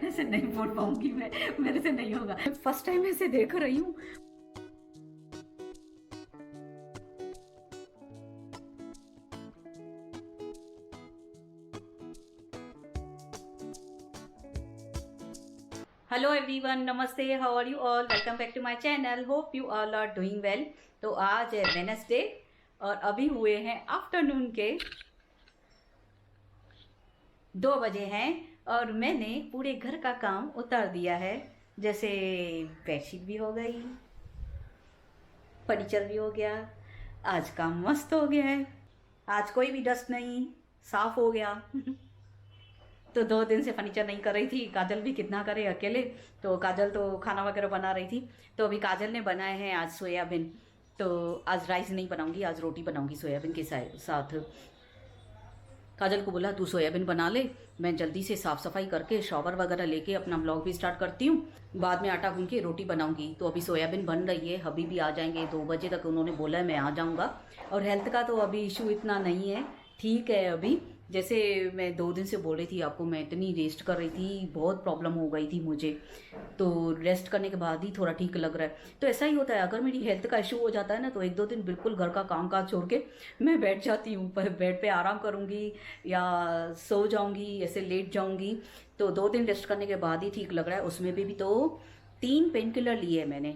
ऐसे नहीं बोल पाऊंगी मैं, मेरे से नहीं होगा, फर्स्ट टाइम ऐसे देख रही हूँ। हेलो एवरीवन, नमस्ते, how are you all, welcome back to my channel, hope you all are doing well. तो आज है वेडनेसडे और अभी हुए हैं आफ्टरनून के 2 बजे हैं और मैंने पूरे घर का काम उतार दिया है। जैसे बेडशीट भी हो गई, फर्नीचर भी हो गया, आज काम मस्त हो गया है। आज कोई भी डस्ट नहीं, साफ हो गया। तो 2 दिन से फर्नीचर नहीं कर रही थी, काजल भी कितना करे अकेले, तो काजल तो खाना वगैरह बना रही थी। तो अभी काजल ने बनाए हैं आज सोयाबीन, तो आज राइस नहीं बनाऊंगी, आज रोटी बनाऊंगी सोयाबीन के साथ। काजल को बोला तू सोयाबीन बना ले, मैं जल्दी से साफ सफाई करके शॉवर वगैरह लेके अपना ब्लॉग भी स्टार्ट करती हूँ, बाद में आटा गूंथ के रोटी बनाऊंगी। तो अभी सोयाबीन बन रही है, अभी भी आ जाएंगे 2 बजे तक, उन्होंने बोला है मैं आ जाऊँगा। और हेल्थ का तो अभी इशू इतना नहीं है, ठीक है। अभी जैसे मैं 2 दिन से बोल रही थी आपको, मैं इतनी रेस्ट कर रही थी, बहुत प्रॉब्लम हो गई थी मुझे, तो रेस्ट करने के बाद ही थोड़ा ठीक लग रहा है। तो ऐसा ही होता है, अगर मेरी हेल्थ का इशू हो जाता है ना, तो 1-2 दिन बिल्कुल घर का काम काज छोड़ के मैं बैठ जाती हूँ, बेड पे आराम करूँगी या सो जाऊँगी, ऐसे लेट जाऊँगी। तो 2 दिन रेस्ट करने के बाद ही ठीक लग रहा है। उसमें भी तो 3 पेन किलर लिए मैंने,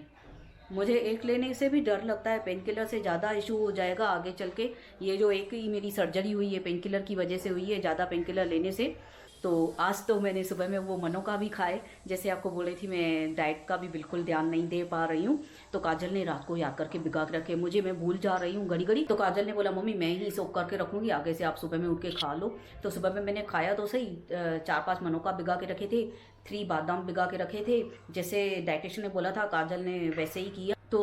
मुझे एक लेने से भी डर लगता है, पेन किलर से ज़्यादा इशू हो जाएगा आगे चल के। ये जो एक ही मेरी सर्जरी हुई है पेन किलर की वजह से हुई है, ज़्यादा पेन किलर लेने से। तो आज तो मैंने सुबह में वो मनो का भी खाए, जैसे आपको बोली थी मैं डाइट का भी बिल्कुल ध्यान नहीं दे पा रही हूँ। तो काजल ने रात को याद करके भिगा के रखे, मुझे मैं भूल जा रही हूँ घड़ी घड़ी। तो काजल ने बोला मम्मी मैं ही सोक करके रखूँगी, आगे से आप सुबह में उठ के खा लो। तो सुबह में मैंने खाया तो सही, 4-5 मनो का भिगा के रखे थे, 3 बादाम भिगा के रखे थे, जैसे डाइटिशियन ने बोला था काजल ने वैसे ही किया। तो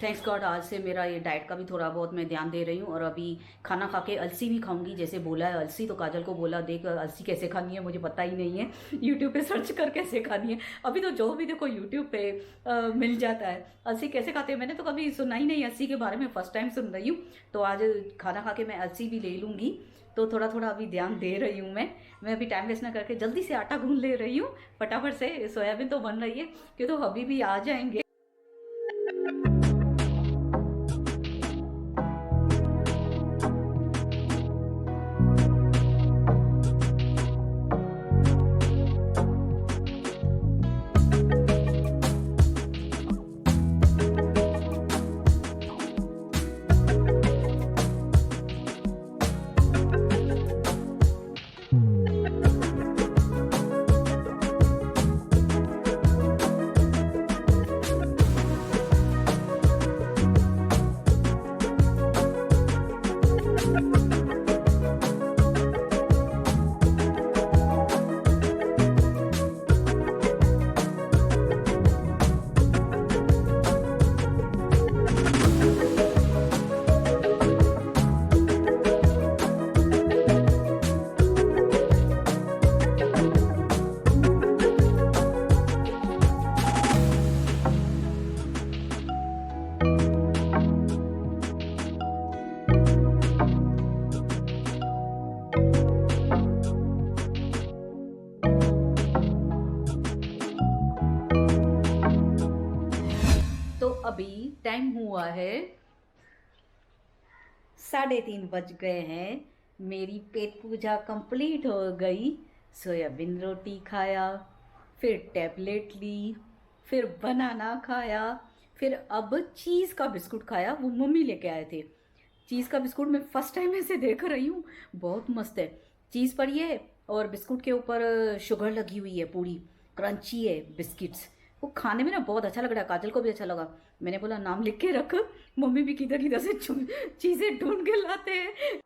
थैंक्स गॉड आज से मेरा ये डाइट का भी थोड़ा बहुत मैं ध्यान दे रही हूँ। और अभी खाना खा के अलसी भी खाऊंगी, जैसे बोला है अलसी। तो काजल को बोला देख अलसी कैसे खानी है, मुझे पता ही नहीं है, यूट्यूब पे सर्च कर कैसे खानी है। अभी तो जो भी देखो यूट्यूब पे मिल जाता है। अलसी कैसे खाते हैं मैंने तो कभी सुना ही नहीं, अलसी के बारे में फर्स्ट टाइम सुन रही हूँ। तो आज खाना खा के मैं अलसी भी ले लूँगी। तो थोड़ा थोड़ा अभी ध्यान दे रही हूँ मैं अभी टाइम वेस्ट ना करके जल्दी से आटा गूंद ले रही हूँ फटाफट से। सोयाबीन तो बन रही है कि तो अभी भी आ जाएंगे। तो अभी टाइम हुआ है 3:30 बज गए हैं, मेरी पेट पूजा कंप्लीट हो गई। सोयाबीन रोटी खाया, फिर टैबलेट ली, फिर बनाना खाया, फिर अब चीज़ का बिस्कुट खाया, वो मम्मी लेके आए थे। चीज़ का बिस्कुट मैं फर्स्ट टाइम ऐसे देख रही हूँ, बहुत मस्त है। चीज़ पड़ी है और बिस्कुट के ऊपर शुगर लगी हुई है, पूरी क्रंची है बिस्किट्स। वो खाने में ना बहुत अच्छा लग रहा है, काजल को भी अच्छा लगा। मैंने बोला नाम लिख के रख, मम्मी भी किधर किधर से चीज़ें ढूंढ के लाते हैं।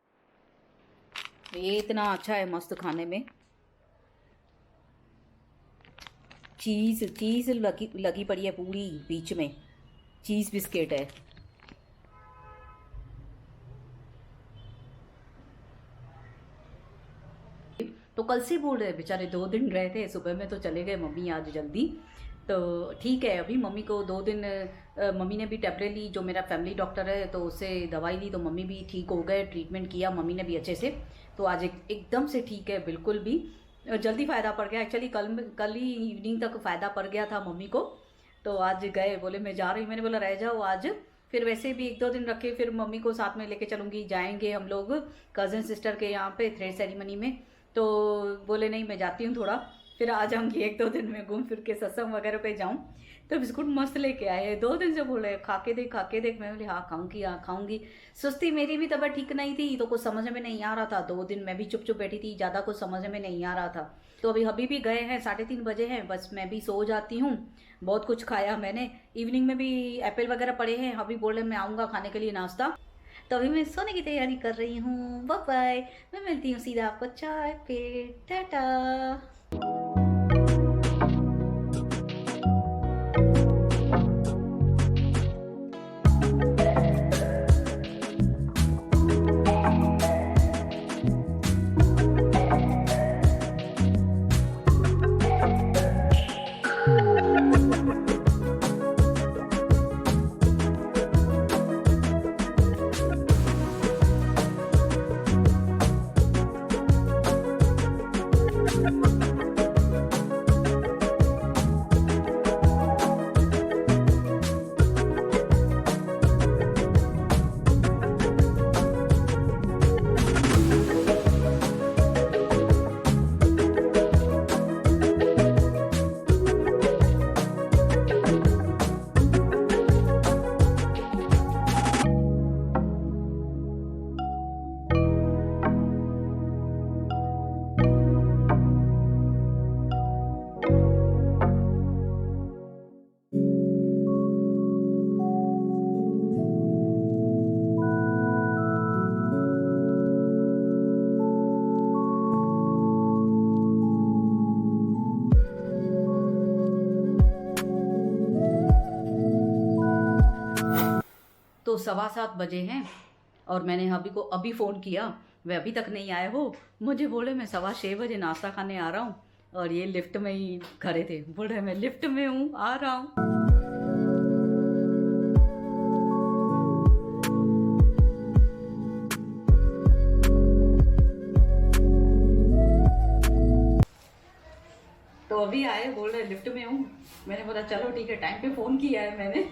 ये इतना अच्छा है मस्त खाने में। चीज़ चीज़ लगी लगी पड़ी है पूरी बीच में, चीज़ बिस्किट है। तो कल से बोल रहे बेचारे 2 दिन रहे थे, सुबह में तो चले गए मम्मी आज जल्दी। तो ठीक है, अभी मम्मी को 2 दिन मम्मी ने भी टैबलेट ली, जो मेरा फैमिली डॉक्टर है तो उससे दवाई ली, तो मम्मी भी ठीक हो गए, ट्रीटमेंट किया मम्मी ने भी अच्छे से। तो आज एकदम से ठीक है बिल्कुल भी। जल्दी फ़ायदा पड़ गया एक्चुअली। कल ही इवनिंग तक फ़ायदा पड़ गया था मम्मी को। तो आज गए, बोले मैं जा रही हूँ, मैंने बोला रह जाओ आज, फिर वैसे भी 1-2 दिन रखे, फिर मम्मी को साथ में लेके चलूँगी, जाएंगे हम लोग कज़न सिस्टर के यहाँ पे थ्रेड सेरेमनी में। तो बोले नहीं मैं जाती हूँ थोड़ा, फिर आ जाऊँगी 1-2 दिन में, घूम फिर के सत्संग वगैरह पे जाऊँ। तो बिस्कुट मस्त लेके आए, 2 दिन से बोल रहे खा के देख खा के देख। मैं बोली हाँ खाऊंगी हाँ खाऊंगी। सुस्ती, मेरी भी तबीयत ठीक नहीं थी तो कुछ समझ में नहीं आ रहा था। 2 दिन मैं भी चुप चुप बैठी थी, ज़्यादा कुछ समझ में नहीं आ रहा था। तो अभी भी गए हैं, 3:30 बजे हैं, बस मैं भी सो जाती हूँ। बहुत कुछ खाया मैंने, इवनिंग में भी एप्पल वगैरह पड़े हैं, अभी बोले मैं आऊँगा खाने के लिए नाश्ता। तो अभी मैं सोने की तैयारी कर रही हूँ। बाय बाय, मैं मिलती हूँ सीधा आपको चाय पे। टाटा। तो 7:15 बजे हैं और मैंने अभी को अभी फ़ोन किया, वे अभी तक नहीं आए हो। मुझे बोले मैं 6:15 बजे नाश्ता खाने आ रहा हूँ, और ये लिफ्ट में ही खड़े थे, बोल रहे मैं लिफ्ट में हूँ आ रहा हूँ। तो अभी आए, बोल रहे लिफ्ट में हूँ। मैंने बोला चलो ठीक है, टाइम पे फ़ोन किया है मैंने।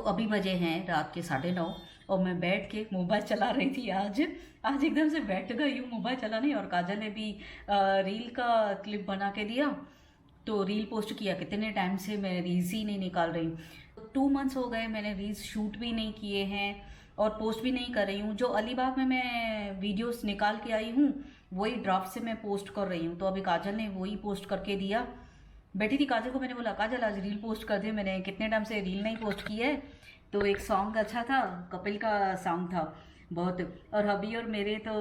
अभी बजे हैं रात के 9:30 और मैं बैठ के मोबाइल चला रही थी। आज एकदम से बैठ गई हूँ मोबाइल चलाने। और काजल ने भी रील का क्लिप बना के दिया, तो रील पोस्ट किया। कितने टाइम से मैं रील्स ही नहीं निकाल रही हूँ, 2 मंथ्स हो गए मैंने रील्स शूट भी नहीं किए हैं और पोस्ट भी नहीं कर रही हूँ। जो अलीबाग में मैं वीडियोस निकाल के आई हूँ वही ड्राफ्ट से मैं पोस्ट कर रही हूँ। तो अभी काजल ने वही पोस्ट करके दिया। बैठी थी काजल को मैंने बोला काजल आज रील पोस्ट कर दे, मैंने कितने टाइम से रील नहीं पोस्ट की है। तो एक सॉन्ग अच्छा था, कपिल का सॉन्ग था बहुत। और हबी और मेरे तो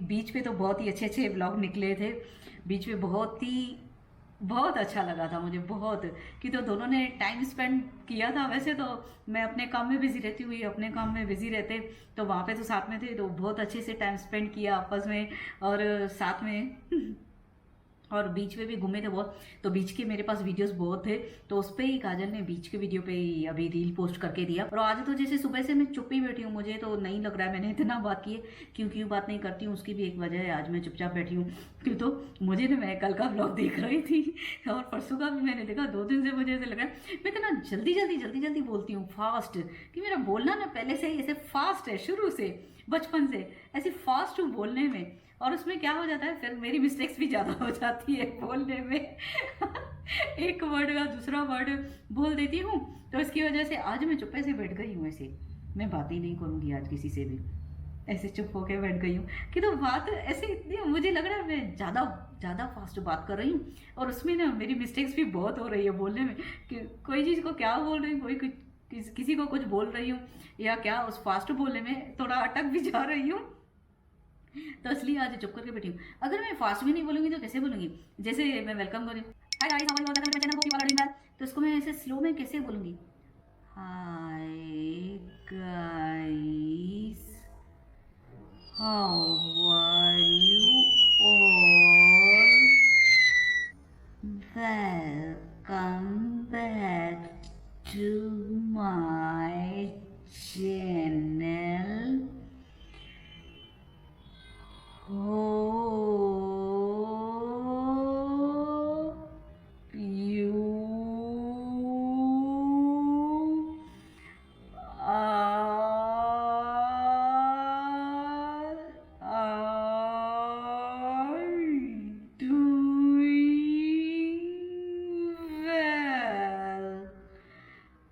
बीच पे तो बहुत ही अच्छे अच्छे ब्लॉग निकले थे बीच में, बहुत अच्छा लगा था मुझे बहुत, कि तो दोनों ने टाइम स्पेंड किया था। वैसे तो मैं अपने काम में बिजी रहती हुई, अपने काम में बिजी रहते, तो वहाँ पे तो साथ में थे, तो बहुत अच्छे से टाइम स्पेंड किया आपस में और साथ में और बीच में भी घूमे थे बहुत, तो बीच के मेरे पास वीडियोस बहुत थे, तो उस पे ही काजल ने बीच के वीडियो पे ही अभी रील पोस्ट करके दिया। और आज तो जैसे सुबह से मैं चुप ही बैठी हूँ, मुझे तो नहीं लग रहा है मैंने इतना बात की है। क्यों बात नहीं करती हूँ उसकी भी एक वजह है, आज मैं चुपचाप बैठी हूँ। क्यों तो मुझे ना, मैं कल का ब्लॉग देख रही थी और परसों का भी मैंने देखा, 2 दिन से मुझे ऐसे लग रहा है मैं इतना जल्दी बोलती हूँ, फास्ट, कि मेरा बोलना ना पहले से ही ऐसे फास्ट है, शुरू से बचपन से ऐसे फास्ट हूँ बोलने में। और उसमें क्या हो जाता है, फिर मेरी मिस्टेक्स भी ज़्यादा हो जाती है बोलने में एक वर्ड का दूसरा वर्ड बोल देती हूँ, तो इसकी वजह से आज मैं चुप्पे से बैठ गई हूँ। ऐसे मैं बात ही नहीं करूँगी आज किसी से भी, ऐसे चुप होके बैठ गई हूँ कि तो बात ऐसे इतनी, मुझे लग रहा है मैं ज़्यादा फास्ट बात कर रही हूँ, और उसमें ना मेरी मिस्टेक्स भी बहुत हो रही है बोलने में, कि कोई चीज़ को क्या बोल रही हूँ, किसी को कुछ बोल रही हूँ या क्या, उस फास्ट बोलने में थोड़ा अटक भी जा रही हूँ, तो इसलिए आज चुप करके बैठी हूँ। अगर मैं फास्ट भी नहीं बोलूँगी तो कैसे बोलूँगी, जैसे मैं वेलकम करूँ, hi guys how are you, welcome to my channel, hope you are doing well, तो इसको मैं ऐसे स्लो में कैसे बोलूँगी, hi guys how are you all, welcome back to my channel,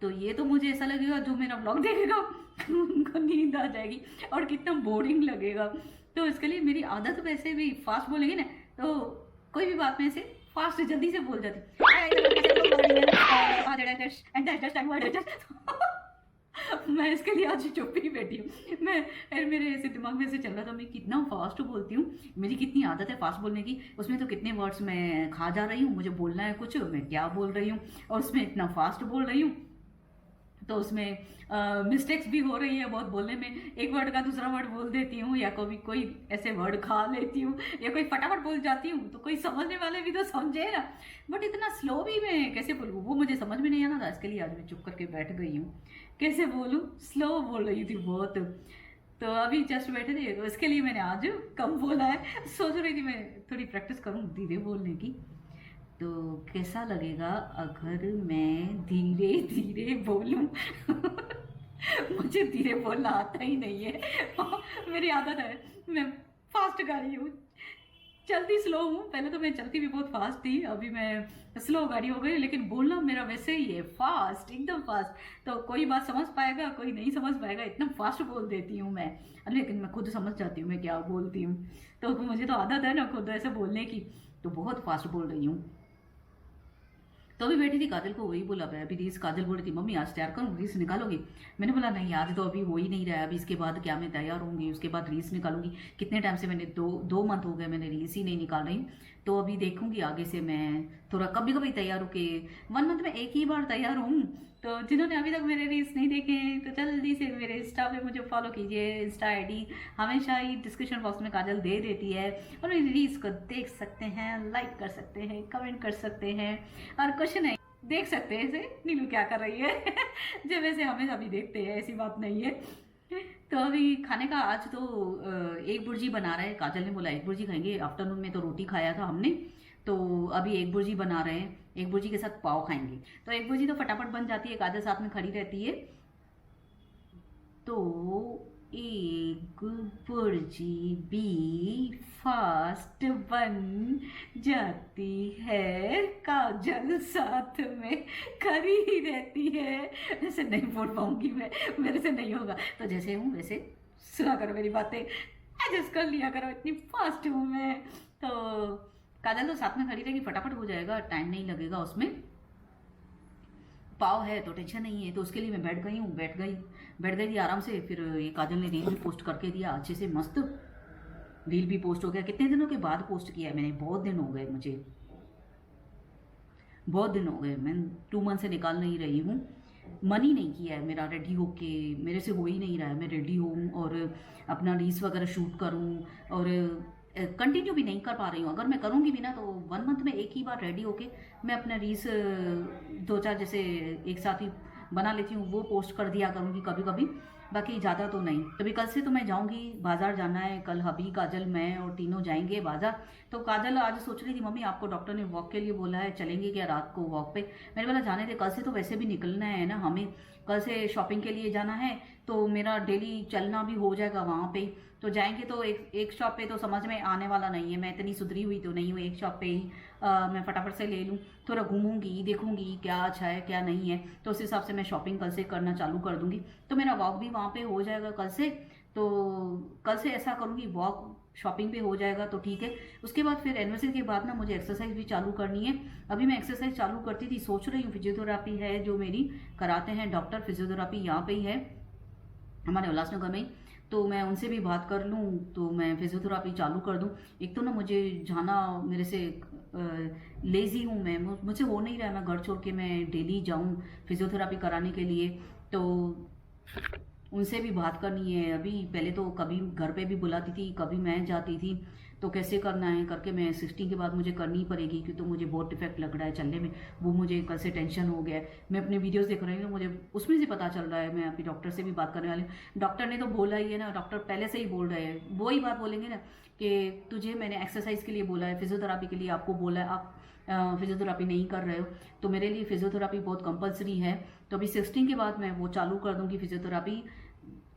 तो ये तो मुझे ऐसा लगेगा जो मेरा ब्लॉग देखेगा उनको नींद आ जाएगी और कितना बोरिंग लगेगा। तो इसके लिए मेरी आदत वैसे भी फास्ट बोलेंगे ना, तो कोई भी बात में से फास्ट जल्दी से बोल जाती मैं इसके लिए आज चुप ही बैठी हूँ। मैं मेरे ऐसे दिमाग में ऐसे चल रहा था मैं कितना फास्ट बोलती हूँ, मेरी कितनी आदत है फास्ट बोलने की, उसमें तो कितने वर्ड्स मैं खा जा रही हूँ, मुझे बोलना है कुछ, मैं क्या बोल रही हूँ और उसमें इतना फास्ट बोल रही हूँ, तो उसमें मिस्टेक्स भी हो रही है बहुत बोलने में, एक वर्ड का दूसरा वर्ड बोल देती हूँ, या कभी कोई ऐसे वर्ड खा लेती हूँ, या कोई फटाफट बोल जाती हूँ, तो कोई समझने वाले भी तो समझे ना, बट इतना स्लो भी मैं कैसे बोलूँ वो मुझे समझ में नहीं आना था। इसके लिए आज मैं चुप करके बैठ गई हूँ, कैसे बोलूँ, स्लो बोल रही थी बहुत, तो अभी जस्ट बैठे थे, तो इसके लिए मैंने आज कम बोला है। सोच रही थी मैं थोड़ी प्रैक्टिस करूँ धीरे बोलने की, तो कैसा लगेगा अगर मैं धीरे धीरे बोलूं मुझे धीरे बोलना आता ही नहीं है मेरी आदत है मैं फास्ट गाड़ी हूँ, चलती स्लो हूँ, पहले तो मैं चलती भी बहुत फास्ट थी, अभी मैं स्लो गाड़ी हो गई, लेकिन बोलना मेरा वैसे ही है फास्ट, एकदम फास्ट। तो कोई बात समझ पाएगा कोई नहीं समझ पाएगा, इतना फास्ट बोल देती हूँ मैं, लेकिन मैं खुद समझ जाती हूँ मैं क्या बोलती हूँ, तो मुझे तो आदत है ना खुद ऐसे बोलने की, तो बहुत फास्ट बोल रही हूँ। तो अभी बैठी थी, काजल को वही बोला, अभी रील्स, काजल बोल रही थी मम्मी आज तैयार करूँ रील्स निकालोगी, मैंने बोला नहीं आज तो अभी हो ही नहीं रहा है, अभी इसके बाद क्या मैं तैयार होंगी, उसके बाद रील्स निकालूंगी, कितने टाइम से मैंने दो मंथ हो गए मैंने रील्स ही नहीं निकाल रही, तो अभी देखूंगी आगे से मैं थोड़ा कभी कभी तैयार होके, 1 मंथ में एक ही बार तैयार हूँ। तो जिन्होंने अभी तक मेरे रील्स नहीं देखे हैं तो जल्दी से मेरे इंस्टा पे मुझे फॉलो कीजिए, इंस्टा आईडी हमेशा ही डिस्क्रिप्शन बॉक्स में काजल दे देती है, और मेरी रील्स को देख सकते हैं, लाइक कर सकते हैं, कमेंट कर सकते हैं, और कुछ नहीं देख सकते हैं ऐसे नीलू क्या कर रही है जो वैसे हमें सभी देखते हैं, ऐसी बात नहीं है। तो अभी खाने का आज तो एक भुर्जी बना रहे हैं, काजल ने बोला एक भुर्जी खाएंगे, आफ्टरनून में तो रोटी खाया था हमने, तो अभी एक भुर्जी बना रहे हैं, एक भुर्जी के साथ पाव खाएंगे, तो एक भुर्जी तो फटाफट बन जाती है, काजल साथ में खड़ी रहती है, तो एक भुर्जी भी फास्ट बन जाती है, काजल साथ में खड़ी ही रहती है। ऐसे नहीं बोल पाऊंगी मैं, मेरे से नहीं होगा, तो जैसे हूँ वैसे सुना करो मेरी बातें, एडजस्ट कर लिया करो, इतनी फास्ट हूँ मैं। तो काजल तो साथ में खड़ी रहेगी, फटाफट हो जाएगा, टाइम नहीं लगेगा उसमें, पाव है तो टेंशन नहीं है, तो उसके लिए मैं बैठ गई थी आराम से। फिर ये काजल ने रील भी पोस्ट करके दिया अच्छे से, मस्त रील भी पोस्ट हो गया, कितने दिनों के बाद पोस्ट किया है मैंने, बहुत दिन हो गए मुझे, बहुत दिन हो गए, मैं 2 मंथ से निकाल नहीं रही हूँ, मन ही नहीं किया है मेरा रेडी होके, मेरे से हो ही नहीं रहा है मैं रेडी हूँ और अपना रील्स वगैरह शूट करूँ और कंटिन्यू भी नहीं कर पा रही हूँ। अगर मैं करूँगी भी ना तो 1 मंथ में एक ही बार रेडी होके मैं अपना रील्स 2-4 जैसे एक साथ ही बना लेती हूँ, वो पोस्ट कर दिया करूँगी कभी कभी, बाकी ज़्यादा तो नहीं। अभी कल से तो मैं जाऊँगी, बाज़ार जाना है, कल हबी, काजल, मैं और तीनों जाएंगे बाज़ार। तो काजल आज सोच रही थी मम्मी आपको डॉक्टर ने वॉक के लिए बोला है, चलेंगे क्या रात को वॉक पे। मैंने बोला जाने दे, कल से तो वैसे भी निकलना है ना हमें, कल से शॉपिंग के लिए जाना है, तो मेरा डेली चलना भी हो जाएगा वहाँ पे। तो जाएंगे तो एक शॉप पे तो समझ में आने वाला नहीं है, मैं इतनी सुधरी हुई तो नहीं हूँ, एक शॉप पे ही मैं फटाफट से ले लूँ, थोड़ा घूमूंगी, देखूंगी क्या अच्छा है क्या नहीं है, तो उस हिसाब से मैं शॉपिंग कल से करना चालू कर दूंगी। तो मेरा वॉक भी वहाँ पे हो जाएगा कल से। तो कल से ऐसा करूँगी, वॉक शॉपिंग पे हो जाएगा तो ठीक है। उसके बाद फिर एनिवर्सरी के बाद ना मुझे एक्सरसाइज भी चालू करनी है। अभी मैं एक्सरसाइज चालू करती थी, सोच रही हूँ फिजियोथेरापी है जो मेरी कराते हैं डॉक्टर, फिजियोथेरापी यहाँ पे ही है हमारे उल्लासनगर में ही, तो मैं उनसे भी बात कर लूँ तो मैं फिजियोथेरापी चालू कर दूँ। एक तो ना मुझे जाना, मेरे से लेज़ी हूँ मैं, मुझसे हो नहीं रहा है मैं घर छोड़ के मैं डेली जाऊँ फिजियोथेरापी कराने के लिए। तो उनसे भी बात करनी है। अभी पहले तो कभी घर पे भी बुलाती थी, कभी मैं जाती थी, तो कैसे करना है करके मैं 60 के बाद मुझे करनी ही पड़ेगी, क्योंकि तो मुझे बहुत डिफेक्ट लग रहा है चलने में, वो मुझे कल से टेंशन हो गया है। मैं अपने वीडियोस देख रही हूँ, मुझे उसमें से पता चल रहा है। मैं अभी डॉक्टर से भी बात करने वाली हूँ, डॉक्टर ने तो बोला ही है ना, डॉक्टर पहले से ही बोल रहे हैं, वो ही बात बोलेंगे ना कि तुझे मैंने एक्सरसाइज के लिए बोला है, फिजियोथेरापी के लिए आपको बोला है, आप फिजियोथेरापी नहीं कर रहे हो, तो मेरे लिए फिजियोथेरापी बहुत कंपलसरी है। तो अभी 16 के बाद मैं वो चालू कर दूंगी फिजियोथेरापी।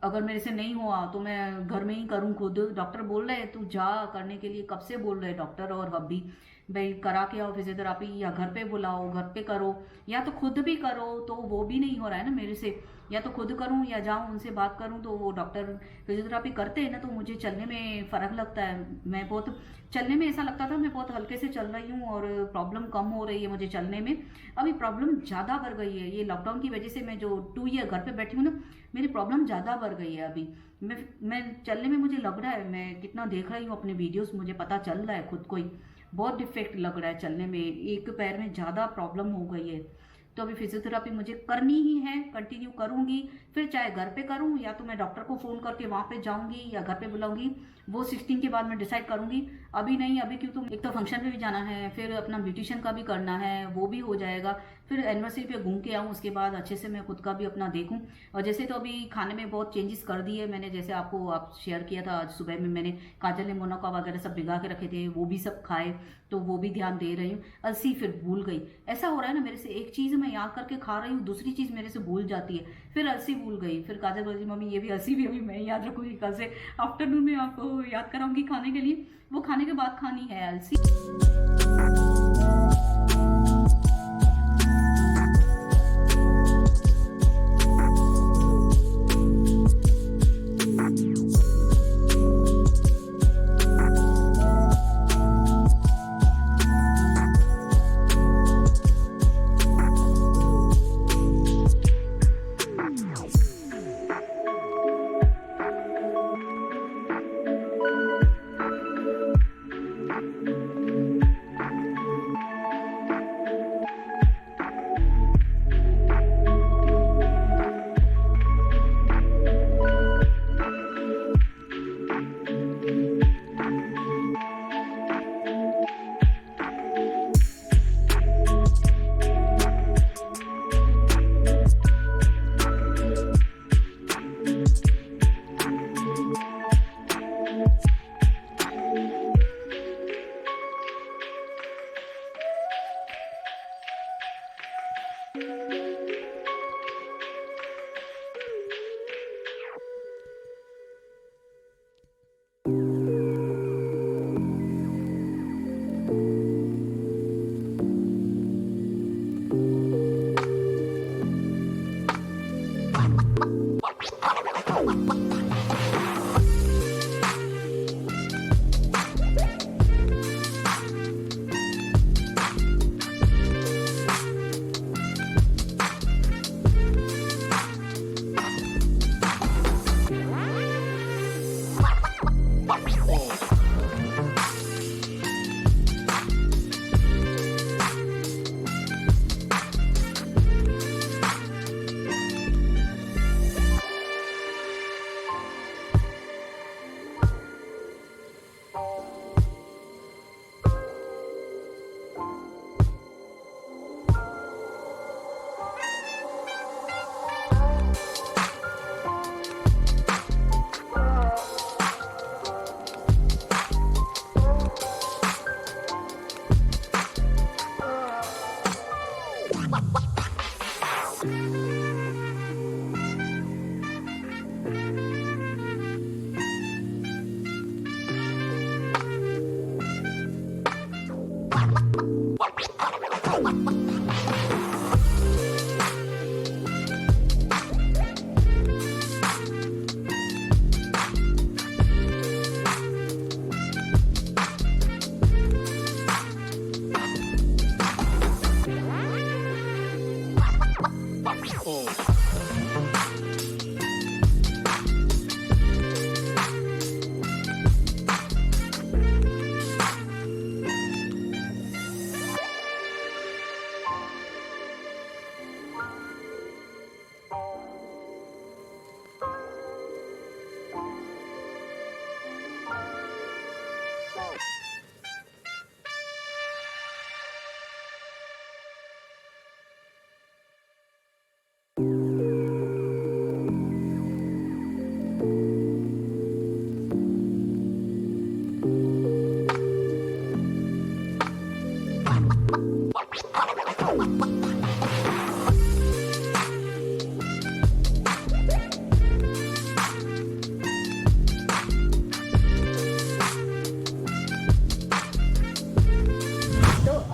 अगर मेरे से नहीं हुआ तो मैं घर में ही करूँ खुद, डॉक्टर बोल रहे हैं तू जा करने के लिए, कब से बोल रहे हैं डॉक्टर और हब्बी, भाई करा के आओ फिजियोथेरापी, या घर पे बुलाओ घर पे करो, या तो खुद भी करो, तो वो भी नहीं हो रहा है ना मेरे से, या तो खुद करूँ या जाऊँ उनसे बात करूँ। तो वो डॉक्टर फिजियोथेरापी करते हैं ना, तो मुझे चलने में फ़र्क लगता है, मैं बहुत चलने में ऐसा लगता था मैं बहुत हल्के से चल रही हूँ और प्रॉब्लम कम हो रही है मुझे चलने में। अभी प्रॉब्लम ज़्यादा बढ़ गई है, ये लॉकडाउन की वजह से मैं जो 2 ईयर घर पे बैठी हूँ ना, मेरी प्रॉब्लम ज़्यादा बढ़ गई है। अभी मैं चलने में मुझे लग रहा है, मैं कितना देख रही हूँ अपने वीडियोस, मुझे पता चल रहा है खुद को ही बहुत डिफेक्ट लग रहा है चलने में, एक पैर में ज़्यादा प्रॉब्लम हो गई है। तो अभी फिजियोथेरापी मुझे करनी ही है, कंटिन्यू करूँगी, फिर चाहे घर पे करूँ या तो मैं डॉक्टर को फ़ोन करके वहाँ पे जाऊँगी या घर पे बुलाऊँगी, वो 16 के बाद मैं डिसाइड करूँगी। अभी नहीं, अभी क्यों, तो एक तो फंक्शन पे भी जाना है, फिर अपना ब्यूटिशियन का भी करना है, वो भी हो जाएगा, फिर एनिवर्सरी पे घूम के आऊँ, उसके बाद अच्छे से मैं खुद का भी अपना देखूँ। और जैसे तो अभी खाने में बहुत चेंजेस कर दिए मैंने, जैसे आप शेयर किया था आज सुबह में, मैंने काजल ने मोनोका वगैरह सब भिगा के रखे थे, वो भी सब खाए, तो वो भी ध्यान दे रही हूँ। अलसी फिर भूल गई, ऐसा हो रहा है ना मेरे से, एक चीज़ मैं याद करके खा रही हूँ, दूसरी चीज़ मेरे से भूल जाती है, फिर अलसी भूल गई, फिर काजल बोली मम्मी ये भी अलसी भी अभी मैं याद रखूँगी, कल से आफ्टरनून में आपको याद कराऊंगी खाने के लिए, वो खाने के बाद खानी है अलसी।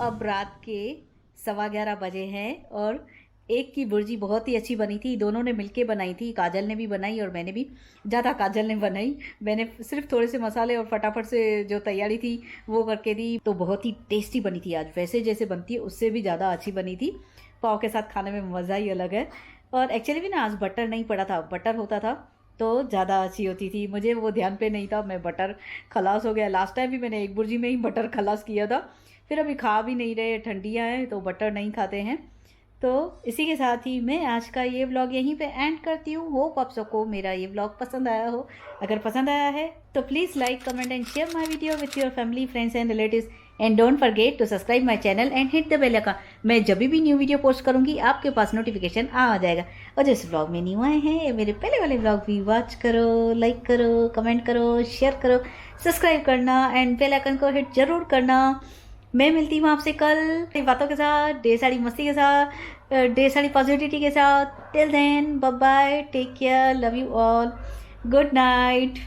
अब रात के 11:15 बजे हैं और एक की भुर्जी बहुत ही अच्छी बनी थी। दोनों ने मिलके बनाई थी, काजल ने भी बनाई और मैंने भी। ज़्यादा काजल ने बनाई, मैंने सिर्फ थोड़े से मसाले और फटाफट से जो तैयारी थी वो करके दी। तो बहुत ही टेस्टी बनी थी आज, वैसे जैसे बनती है उससे भी ज़्यादा अच्छी बनी थी। पाव के साथ खाने में मज़ा ही अलग है। और एक्चुअली भी ना आज बटर नहीं पड़ा था, बटर होता था तो ज़्यादा अच्छी होती थी। मुझे वो ध्यान पे नहीं था, मैं बटर खलास हो गया। लास्ट टाइम भी मैंने एक भुर्जी में ही बटर खलास किया था। फिर अभी खा भी नहीं रहे, ठंडियाँ हैं तो बटर नहीं खाते हैं। तो इसी के साथ ही मैं आज का ये व्लॉग यहीं पे एंड करती हूँ। होप आप सबको मेरा ये व्लॉग पसंद आया हो। अगर पसंद आया है तो please like, comment and share my video with your family, friends and relatives and don't forget to subscribe my channel and hit the bell icon. मैं जब भी न्यू वीडियो पोस्ट करूँगी आपके पास नोटिफिकेशन आ जाएगा। और जिस व्लॉग में न्यू आए हैं मेरे पहले वाले व्लॉग भी वॉच करो, लाइक करो, कमेंट करो, शेयर करो, सब्सक्राइब करना एंड बेल आइकन को हिट जरूर करना। मैं मिलती हूँ आपसे कल बातों के साथ, ढेर सारी मस्ती के साथ, ढेर सारी पॉजिटिविटी के साथ। Till then bye bye, take care, love you all, good night.